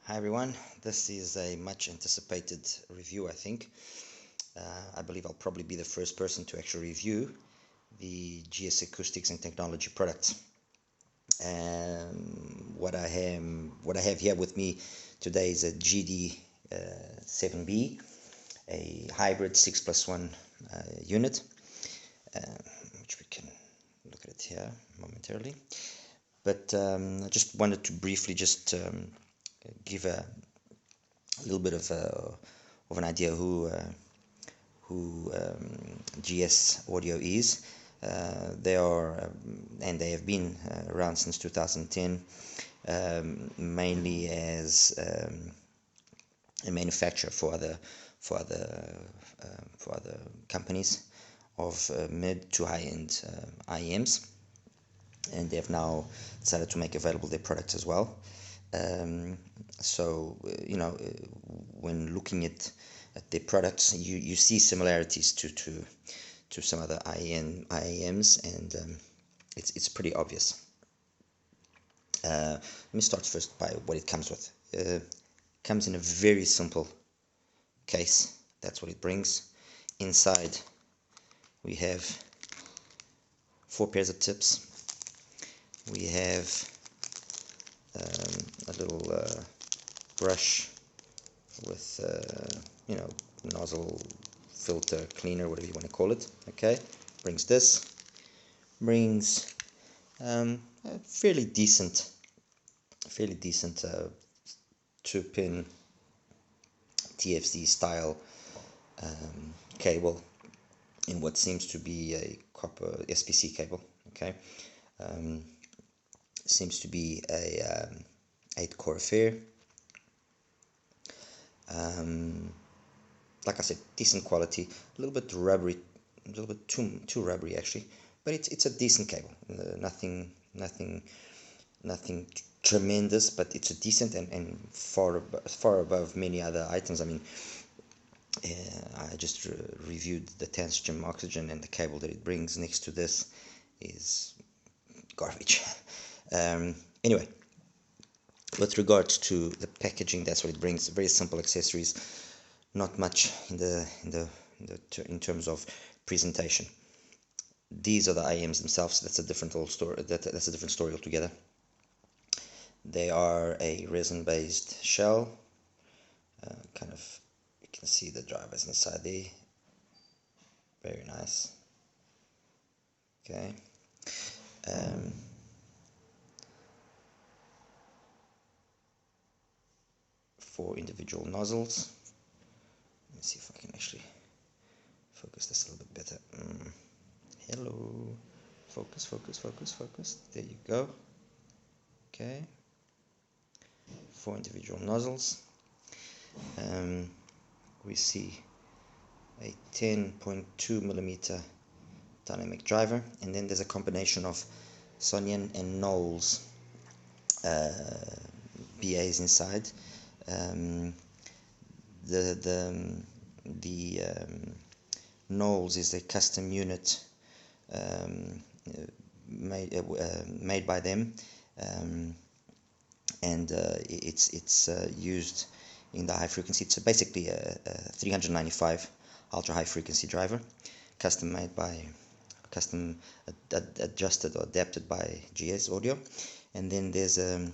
Hi everyone, this is a much anticipated review. I think. I believe I'll probably be the first person to actually review the GS Acoustics and Technology products. What I have here with me today is a GD7B, a hybrid 6+1 unit, which we can look at it here momentarily. But I just wanted to briefly just give a little bit of an idea who GS Audio is. They are and they have been around since 2010, mainly as a manufacturer for other companies of mid to high end IEMs, and they have now decided to make available their products as well. So when looking at their products, you see similarities to some other IEMs, and it's pretty obvious. Let me start first by what it comes with. Comes in a very simple case. That's what it brings. Inside we have 4 pairs of tips. We have a little brush with nozzle, filter, cleaner, whatever you want to call it. Okay, brings this, brings a fairly decent 2-pin TFC style cable in what seems to be a copper SPC cable. Okay, seems to be a 8-core affair. Like I said, decent quality, a little bit rubbery, a little bit too rubbery actually, but it's a decent cable. Nothing tremendous, but it's a decent and far above many other items. I mean, I just reviewed the Tanstrom Oxygen, and the cable that it brings next to this is garbage. Anyway, with regards to the packaging, that's what it brings. Very simple accessories, not much in terms of presentation. These are the IEMs themselves. That's a different story. That's a different story altogether. They are a resin-based shell. Kind of, you can see the drivers inside there. Very nice. Okay. 4 individual nozzles. Let me see if I can actually focus this a little bit better. Hello. Focus. There you go. Okay. 4 individual nozzles. We see a 10.2 millimeter dynamic driver, and then there's a combination of Sonyan and Knowles BAs inside. The Knowles is a custom unit made by them, and it's used in the high frequency. It's basically a 395 ultra high frequency driver, custom adjusted or adapted by GS Audio. And then there's a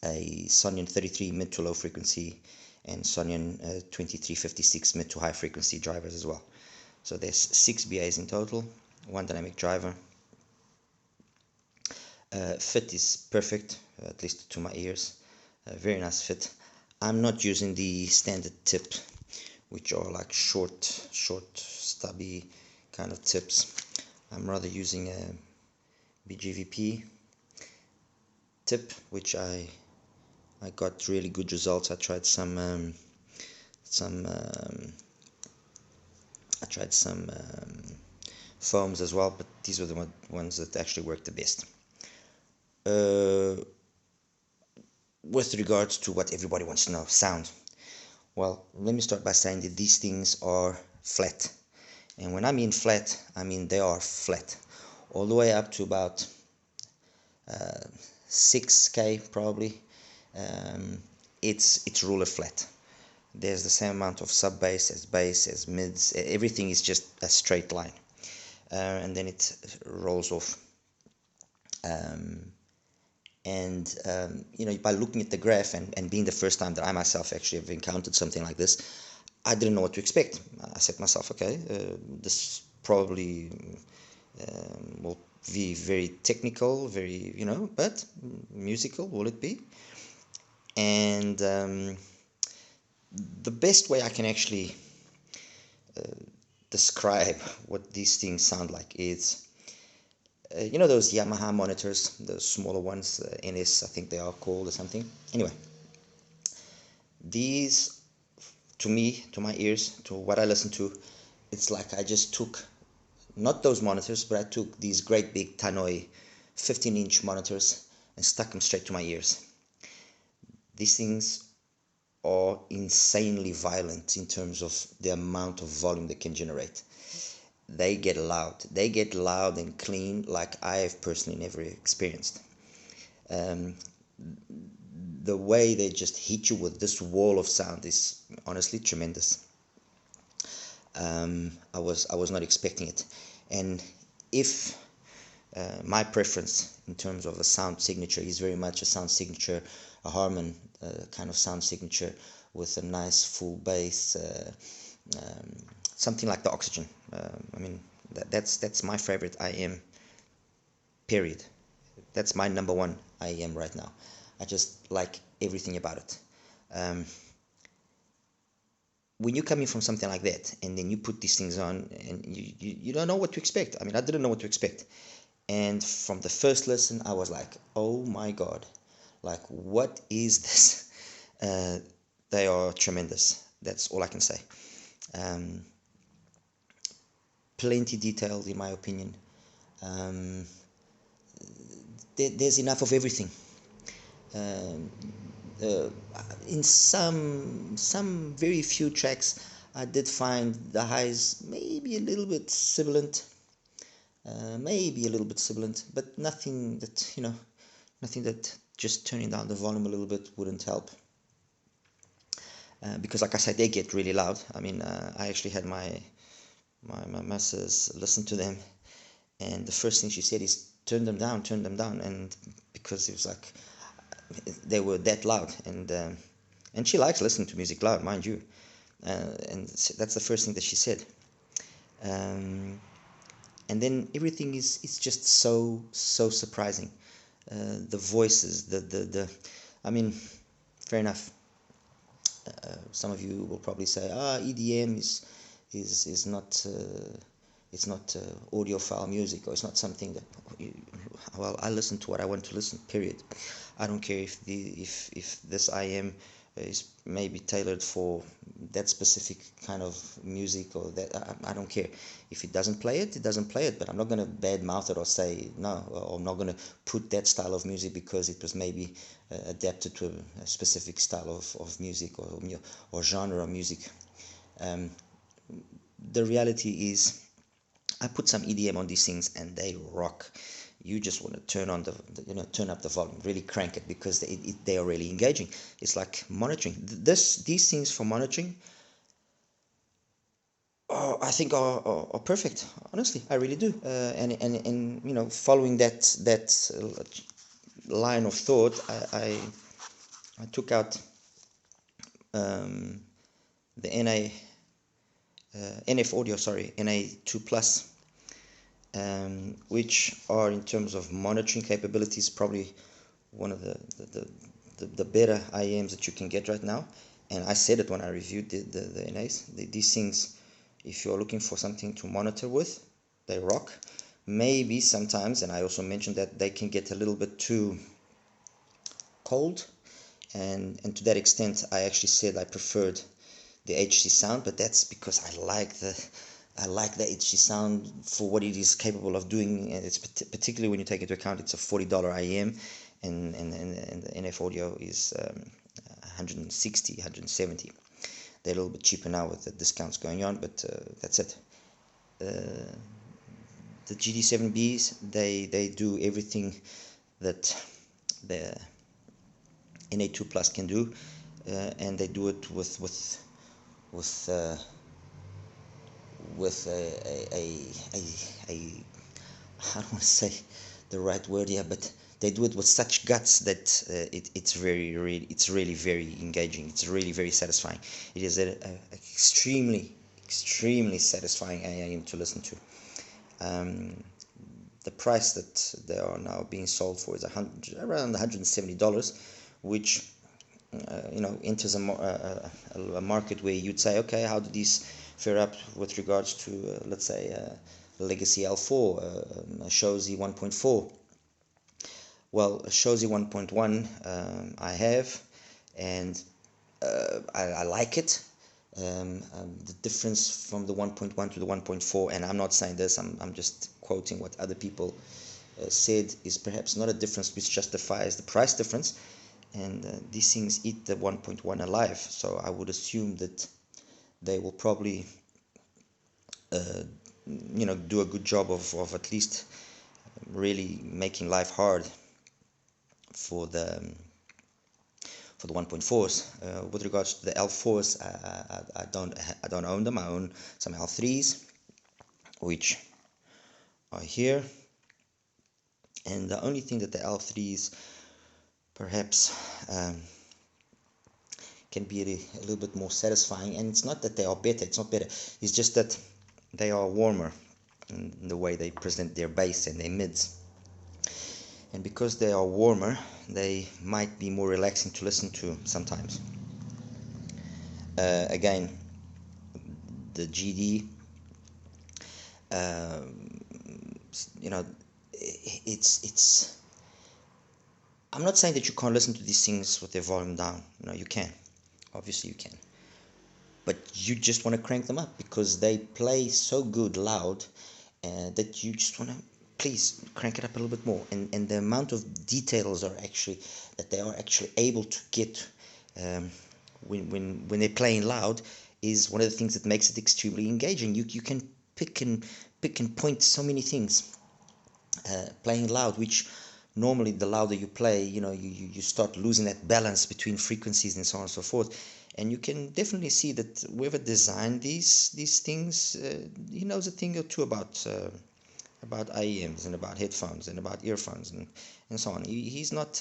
Sonyan 33 mid to low frequency and Sonyan 2356 mid to high frequency drivers as well. So there's 6 BAs in total, 1 dynamic driver. Fit is perfect, at least to my ears. Very nice fit. I'm not using the standard tip, which are like short, stubby kind of tips. I'm rather using a BGVP tip, which I got really good results. I tried some foams as well, but these were the ones that actually worked the best. With regards to what everybody wants to know, sound. Well, let me start by saying that these things are flat. And when I mean flat, I mean they are flat. All the way up to about 6K probably. it's ruler flat. There's the same amount of sub bass as mids. Everything is just a straight line, and then it rolls off. By looking at the graph and being the first time that I myself actually have encountered something like this, I didn't know what to expect. I said to myself, okay, this probably will be very technical, very, but musical, will it be? And the best way I can actually describe what these things sound like is, those Yamaha monitors, the smaller ones, NS, I think they are called or something. Anyway, these, to me, to my ears, to what I listen to, it's like I just took, not those monitors, but I took these great big Tannoy 15-inch monitors and stuck them straight to my ears. These things are insanely violent in terms of the amount of volume they can generate. They get loud. They get loud and clean like I have personally never experienced. The way they just hit you with this wall of sound is honestly tremendous. I was not expecting it. And if my preference in terms of a sound signature is very much a sound signature, a Harman kind of sound signature with a nice full bass, something like the Oxygen. That's my favorite IM, period. That's my number one IM right now. I just like everything about it. When you come in from something like that and then you put these things on and you don't know what to expect. I didn't know what to expect. And from the first listen, I was like, oh my God, like, what is this? They are tremendous. That's all I can say. Plenty detailed, in my opinion. There's enough of everything. In some very few tracks, I did find the highs maybe a little bit sibilant. But nothing that just turning down the volume a little bit wouldn't help. Because like I said, they get really loud. I actually had my missus listen to them, and the first thing she said is turn them down, and because it was like they were that loud, and she likes listening to music loud, mind you, and that's the first thing that she said. And then everything is just so surprising. The voices, fair enough. Some of you will probably say, EDM is not it's not audiophile music, or it's not something that. Well, I listen to what I want to listen. Period. I don't care if this IM is maybe tailored for that specific kind of music, or that. I don't care. If it doesn't play it, it doesn't play it. But I'm not going to badmouth it or say no, or I'm not going to put that style of music because it was maybe adapted to a specific style of music or genre of music. The reality is, I put some EDM on these things and they rock. You just want to turn up the volume, really crank it, because they are really engaging. It's like monitoring. These things for monitoring, I think are perfect. Honestly, I really do. And following that line of thought, I took out the NF audio, NA2 plus, which are, in terms of monitoring capabilities, probably one of the better IEMs that you can get right now. And I said it when I reviewed the NAs. These things, if you're looking for something to monitor with, they rock. Maybe sometimes, and I also mentioned that they can get a little bit too cold, and to that extent, I actually said I preferred the HC sound, but that's because I like the HC sound for what it is capable of doing, and it's particularly when you take into account it's a $40 IEM, and the NF audio is 160, 170. They're a little bit cheaper now with the discounts going on, but that's it. The GD7Bs, they do everything that the NA2 Plus can do. and they do it with a I don't want to say the right word here, but they do it with such guts that it's really very engaging. It's really very satisfying. It is a extremely satisfying AM to listen to. The price that they are now being sold for is around $170, which enters a market where you'd say, okay, how do these fare up with regards to let's say legacy L4, a Shozy 1.4? Well, a Shozy 1.1 I have, and I like it. The difference from the 1.1 to the 1.4, and I'm not saying this, I'm just quoting what other people said, is perhaps not a difference which justifies the price difference, and these things eat the 1.1 alive. So I would assume that they will probably do a good job of at least really making life hard for the 1.4s. With regards to the L4s, I don't own them. I own some L3s, which are here, and the only thing that the L3s perhaps can be a little bit more satisfying, and it's not that they are better, it's not better, it's just that they are warmer in the way they present their bass and their mids. And because they are warmer, they might be more relaxing to listen to sometimes. Again, the GD, it's. I'm not saying that you can't listen to these things with their volume down. No, you can. Obviously, you can. But you just want to crank them up because they play so good loud that you just want to please crank it up a little bit more. And the amount of details that they are actually able to get when they're playing loud is one of the things that makes it extremely engaging. You can pick and point so many things playing loud, which normally the louder you play, you start losing that balance between frequencies and so on and so forth. And you can definitely see that whoever designed these things, he knows a thing or two about IEMs and about headphones and about earphones and so on. He's not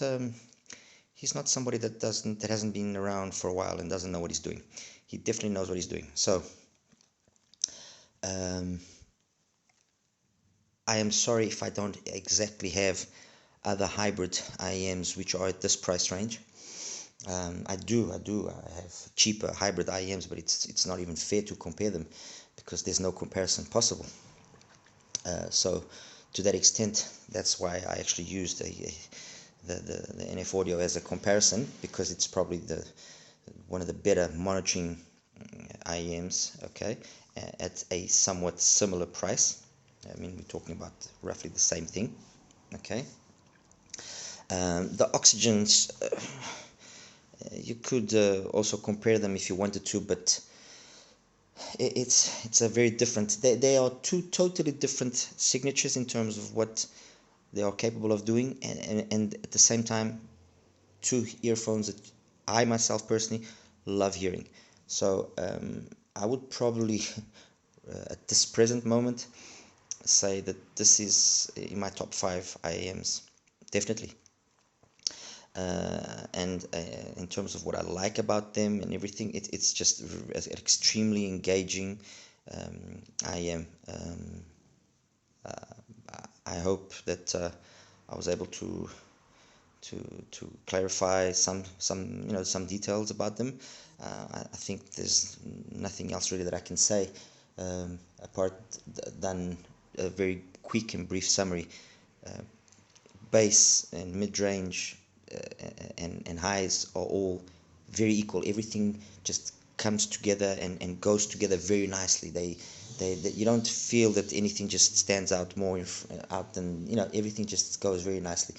somebody that hasn't been around for a while and doesn't know what he's doing. He definitely knows what he's doing. So I am sorry if I don't exactly have other hybrid IEMs which are at this price range. I have cheaper hybrid IEMs, but it's not even fair to compare them because there's no comparison possible. So to that extent, that's why I actually used the NF Audio as a comparison, because it's probably one of the better monitoring IEMs, okay, at a somewhat similar price. I mean, we're talking about roughly the same thing, okay. The oxygens, you could also compare them if you wanted to, but it's a very different. They are two totally different signatures in terms of what they are capable of doing, and at the same time, two earphones that I myself personally love hearing. So I would probably at this present moment say that this is in my top 5 IAMs, definitely. And in terms of what I like about them and everything, it's just extremely engaging IAM. I hope that I was able to clarify some details about them. I think there's nothing else really that I can say apart than a very quick and brief summary. Bass and mid-range and highs are all very equal. Everything just comes together and goes together very nicely. They you don't feel that anything just stands out more out than, everything just goes very nicely.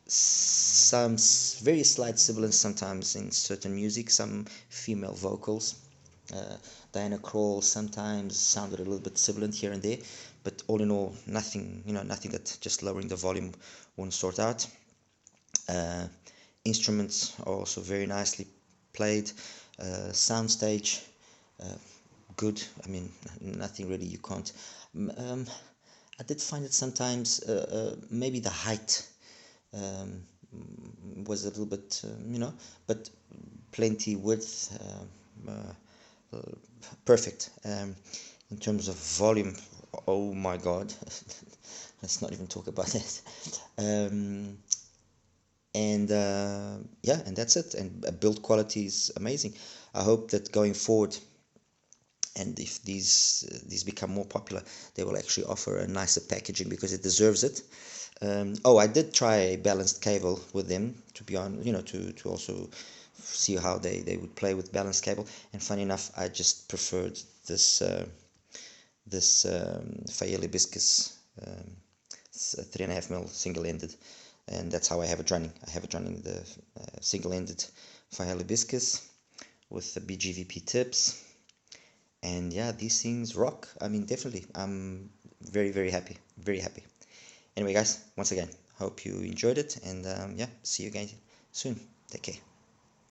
Some very slight sibilance sometimes in certain music, some female vocals. Diana Krall sometimes sounded a little bit sibilant here and there, but all in all, nothing that just lowering the volume won't sort out. Instruments are also very nicely played. Soundstage, good. I mean, nothing really you can't. I did find it sometimes maybe the height was a little bit, but plenty width, perfect. In terms of volume, oh my God, let's not even talk about that. And yeah, and that's it. And build quality is amazing. I hope that going forward, and if these become more popular, they will actually offer a nicer packaging because it deserves it. Oh, I did try a balanced cable with them, to be on, to also see how they would play with balanced cable. And funny enough, I just preferred this Fayal Hibiscus 3.5mm single-ended, and that's how I have it running. I have it running the single-ended Fayal Hibiscus with the BGVP tips. And yeah, these things rock. I mean, definitely. I'm very, very happy. Very happy. Anyway, guys, once again, hope you enjoyed it. And yeah, see you again soon. Take care.